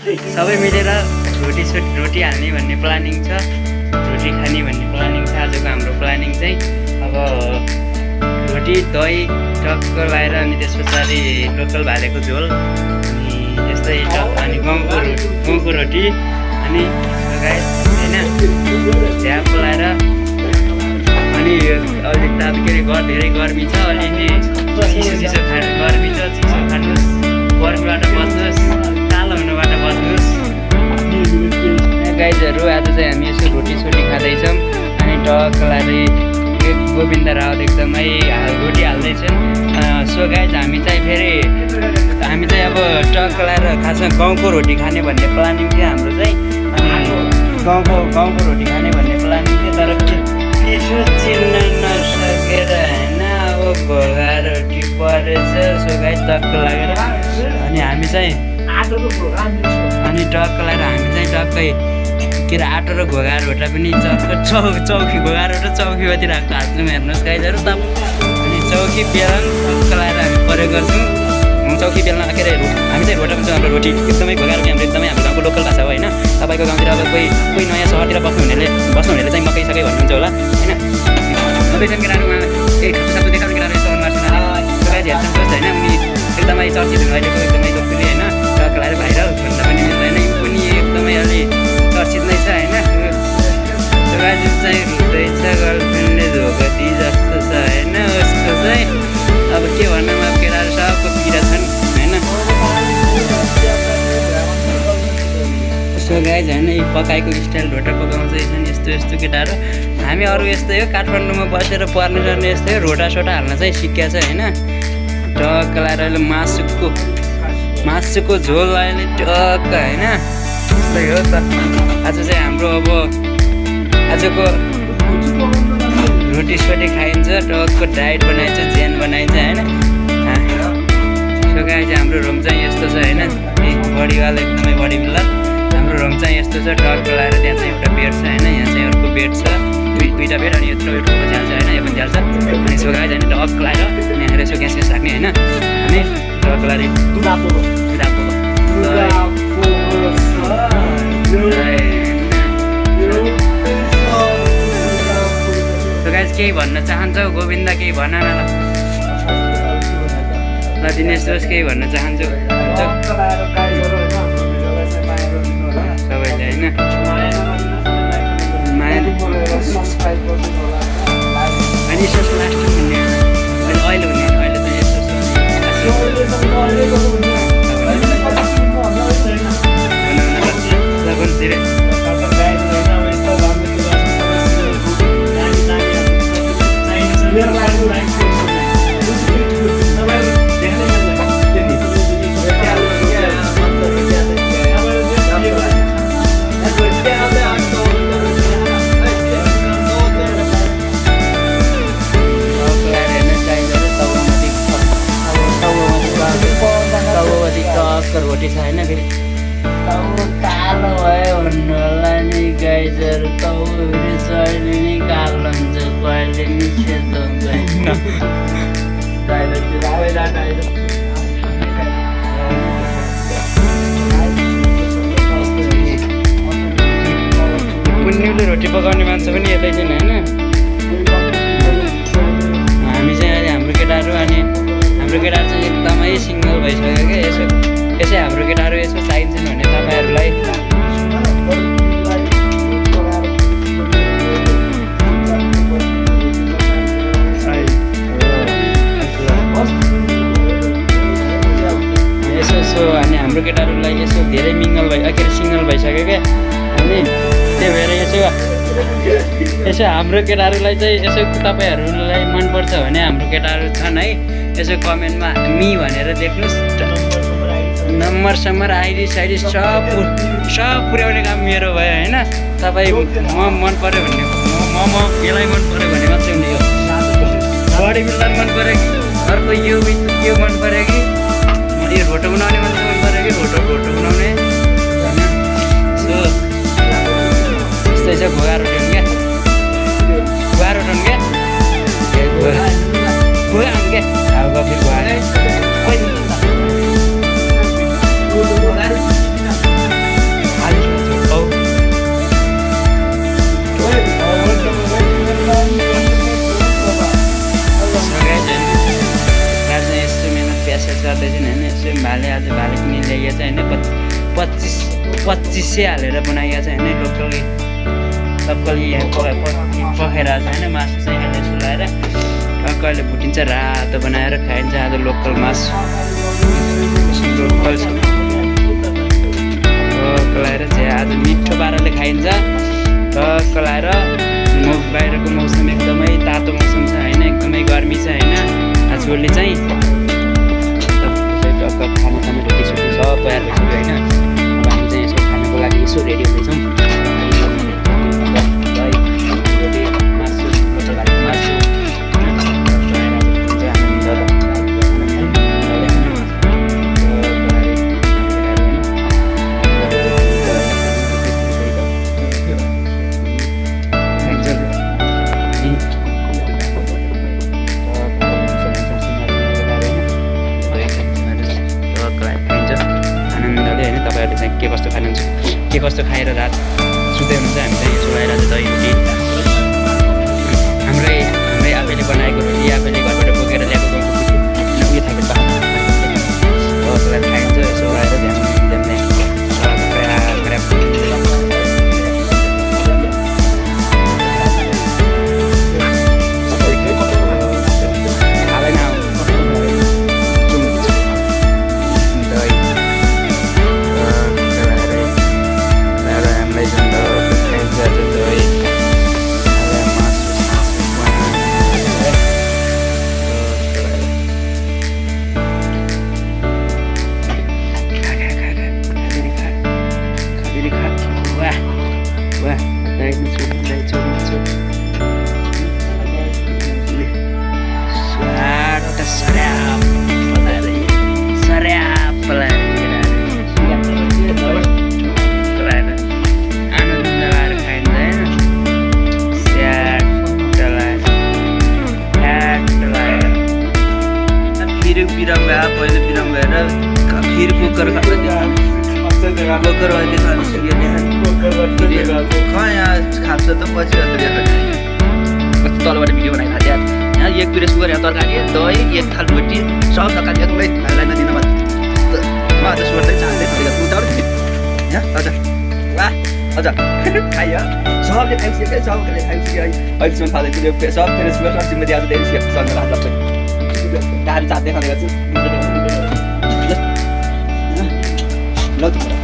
सबै मिलेर रोटी हाल्ने भन्ने प्लानिङ छ, रोटी खाने भन्ने प्लानिङ छ। आजको हाम्रो प्लानिङ चाहिँ अब रोटी दही टक्क लगाएर अनि त्यस पछाडि लोकल भालेको झोल अनि त्यस्तै अनि गाउँको रोटी अनि गाइस होइन झ्याप लगाएर अनि अलिक त के अरे धेरै गर्मी छ, अलिअलि चिसो गर्मी छ, चिसो खानुहोस्, गर्मीबाट बस्नुहोस्, कालो हुनुबाट बस्नुहोस्। गाइजहरू आज चाहिँ हामी यसो रोटी खाँदैछौँ अनि टक्क लगाएर गोविन्द रावत एकदमै रोटी हाल्दैछन्। सो गाइज हामी चाहिँ अब टक्क लगाएर खासमा गाउँको रोटी खाने भन्ने प्लानिङ थियो हाम्रो चाहिँ। गाउँको रोटी खाने भन्ने प्लानिङ थियो, तर यसो चिन्न नसकेर होइन अब घोगा रोटी परेछ। सो गाइज टक्क लागेर अनि हामी चाहिँ टक्कै के अरे आँटो र घोगा रोटा पनि चौकी घोगा रोटा चौकीमाथि राखेको हाल्छौँ। हेर्नुहोस् गाइजहरू त अनि चौकी बेलन टक्क लगाएर हामी प्रयोग गर्छौँ। चौकी बेलना के अरे हामी चाहिँ रोटा भन्छौँ। हाम्रो रोटी एकदमै घोगा रोटी हाम्रो एकदमै हाम्रो गाउँको लोकल भाषा हो होइन। तपाईँको गाउँतिर अब कोही नयाँ सहरतिर बस्नुहुनेले चाहिँ मकै सकै भन्नुहुन्छ होला होइन। नभएछन् केटाहरू केही खासो देखाउने केटाहरू सहर मार्छन् गाइज हेर्छन् होइन। उनी एकदमै चर्चित हुनु अहिलेको एकदमै लोकप्रिय होइन, टक्क लगाएर भाइरल भन्दा पनि मिल्दैन, उनी एकदमै अलि चर्चित नै छ होइन। गाइज चाहिँ हुँदैछ गर्लफ्रेन्डले धोका दिए जस्तो छ होइन। उसको चाहिँ अब के भनौँ, अब केटाहरू सबको पिरा छन् होइन। सो गाइज होइन यो पकाएको स्टाइल ढोटा पकाउँदैछन् यस्तो केटाहरू। हामी अरू यस्तै हो, काठमाडौँमा बसेर पर्ने यस्तै हो, रोटा हाल्न चाहिँ सिकेको छ होइन। टक्क लगाएर अहिले मासुको झोल अहिले टक्क होइन त्यस्तै हो त। आज चाहिँ हाम्रो अब आजको रोटी खाइन्छ, टक्क डाइट बनाइन्छ, ज्यान बनाइन्छ होइन। सो गाइज हाम्रो रुम चाहिँ यस्तो छ होइन, बडीवाला एकदमै बडी बिल्डर। हाम्रो रुम चाहिँ यस्तो छ, टक्क लगाएर त्यहाँ चाहिँ एउटा बेड छ होइन, यहाँ चाहिँ अर्को बेड छ, दुईवटा बेड अनि यत्रो ठुलो झ्याल छ होइन, यो पनि झ्याल छ। अनि सो गाइज होइन टक्क लगाएर यहाँ यसो ग्यास राख्ने होइन, अनि टक्क लगाएर गाइज केही भन्न चाहन्छौ गोविन्द, केही भन न ल दिनेश दोष, केही भन्न चाहन्छु सबैले होइन। अनि यसो लास्ट हुने अहिले चाहिँ यसो धेरै रोटी छ होइन। फेरि कालो भयो भन्नु होला नि गाइजहरू, तौरी सहिले नि कालो हुन्छ, कहिले नि सेतो हुँदैन। पुण्यले रोटी पकाउने मान्छे पनि यतै छैन होइन। हामी चाहिँ अहिले हाम्रो केटाहरू चाहिँ एकदमै सिङ्गल भइसक्यो क्या। यसै हाम्रो केटाहरू यसो चाहिन्छन् भने तपाईँहरूलाई यसो अनि हाम्रो केटाहरूलाई यसो धेरै सिङ्गल भइसक्यो क्या। अनि त्यही भएर यसो हाम्रो केटाहरूलाई चाहिँ यसो तपाईँहरूलाई मनपर्छ भने हाम्रो केटाहरू छन् है, यसो कमेन्टमा मी भनेर देख्नुहोस्। नम्बर आइडी साइडी सब पुर्याउने काम मेरो भयो होइन। तपाईँ मन पऱ्यो भने यसलाई मन पऱ्यो भने मात्रै हुने हो। बडी बिल्डर मन पऱ्यो कि अर्को यो मन पऱ्यो कि यो भोटो बनाउने मान्छे मन पऱ्यो कि भोटो बनाउने होइन। सो यस्तै छ घोगा रोटी क्या, घोगा रोटी क्या, घोगा क्या अब गफी घोगा $2500 हालेर बनाइएको छ होइन लोकली यहाँ पखाइरहेको छ होइन मासु चाहिँ अहिले सुलाएर टक्क अहिले भुटिन्छ रातो बनाएर खाइन्छ आज लोकल मासु लोकल लाएर चाहिँ आज मिठो पाराले खाइन्छ टक्क लाएर बाहिरको मौसम एकदमै तातो मौसम छ होइन एकदमै गर्मी छ होइन आजभोलि चाहिँ टक्क खाना रेडी सुरु सब तयार भइसक्यो होइन अब हामी चाहिँ यसो खानको लागि यसो रेडी हुँदैछौँ के कस्तो खानुहुन्छ के कस्तो खाएर रात सुत्दै हुनुहुन्छ हामी चाहिँ यसो आएर चाहिँ दही हाम्रै आफैले बनाएको रोटी आफैले घरबाट बोकेर ल्याएको उयो थापेको खाइन्छ यसो आएर पहिले बिराम गएर खिर कुकर खान्छ त पछि तलबाट भिडियो बनाइ खान्छ यहाँ एक पिरेस कुकर यहाँ तरकारी दही एक थाल रोटी सब तरकारी एक्लै खाइलाई नदिनु म आज सोध्दै चाहँदै यहाँ हजुर वाह हजुर खाइयो सबले खाइसक्यो सबले खाइसक्यो अहिलेसम्म खाँदैछु सब फिनिस गरेर सब जिम्मेदी आज धेरै सँग हात लाग्छ गाडी चाहँदै खाँदै गर्छु ल